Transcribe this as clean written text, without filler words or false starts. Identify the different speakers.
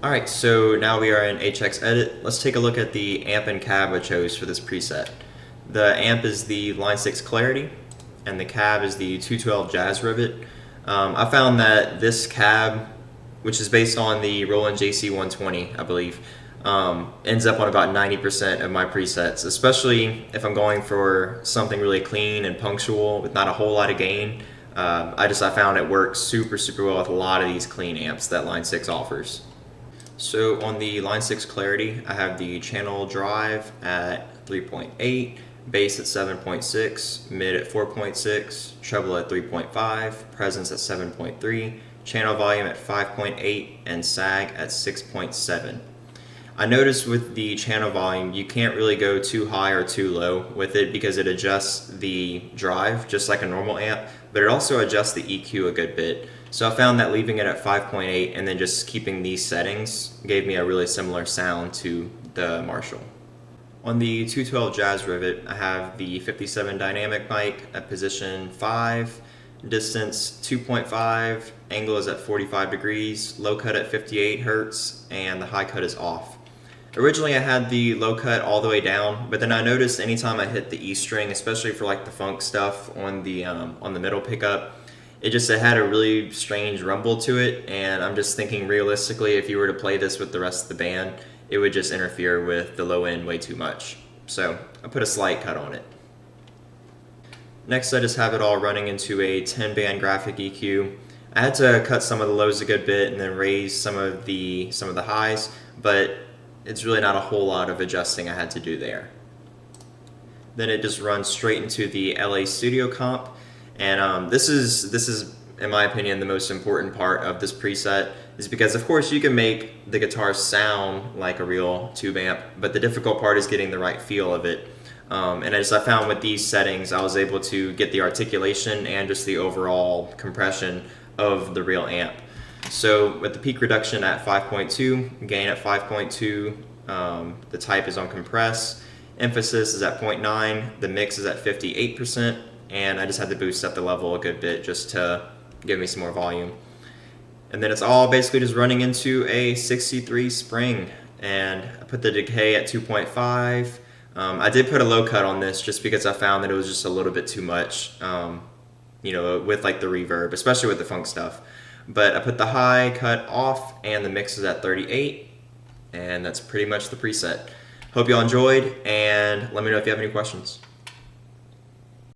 Speaker 1: Alright, so now we are in HX Edit. Let's take a look at the amp and cab I chose for this preset. The amp is the Line 6 Clarity, and the cab is the 212 Jazz Rivet. I found that this cab, which is based on the Roland JC120, I believe, ends up on about 90% of my presets, especially if I'm going for something really clean and punctual with not a whole lot of gain. I found it works super well with a lot of these clean amps that Line 6 offers. So on the Line 6 Clarity, I have the channel drive at 3.8, bass at 7.6, mid at 4.6, treble at 3.5, presence at 7.3, channel volume at 5.8, and sag at 6.7. I noticed with the channel volume, you can't really go too high or too low with it because it adjusts the drive just like a normal amp, but it also adjusts the EQ a good bit. So I found that leaving it at 5.8 and then just keeping these settings gave me a really similar sound to the Marshall. On the 212 Jazz Rivet, I have the 57 dynamic mic at position 5, distance 2.5, angle is at 45 degrees, low cut at 58 Hertz, and the high cut is off. Originally I had the low cut all the way down, but then I noticed anytime I hit the E string, especially for like the funk stuff on the middle pickup, it had a really strange rumble to it, and I'm just thinking realistically if you were to play this with the rest of the band, it would just interfere with the low end way too much. So I put a slight cut on it. Next I just have it all running into a 10-band graphic EQ. I had to cut some of the lows a good bit and then raise some of the highs, but it's really not a whole lot of adjusting I had to do there. Then it just runs straight into the LA Studio comp, and this is in my opinion the most important part of this preset, is because of course you can make the guitar sound like a real tube amp, but the difficult part is getting the right feel of it. And as I found with these settings, I was able to get the articulation and just the overall compression of the real amp. So with the peak reduction at 5.2, gain at 5.2, the type is on compress, emphasis is at 0.9, the mix is at 58%, and I just had to boost up the level a good bit just to give me some more volume. And then it's all basically just running into a 63 spring, and I put the decay at 2.5. I did put a low cut on this just because I found that it was just a little bit too much, with like the reverb, especially with the funk stuff. But I put the high cut off and the mix is at 38, and that's pretty much the preset. Hope y'all enjoyed, and let me know if you have any questions.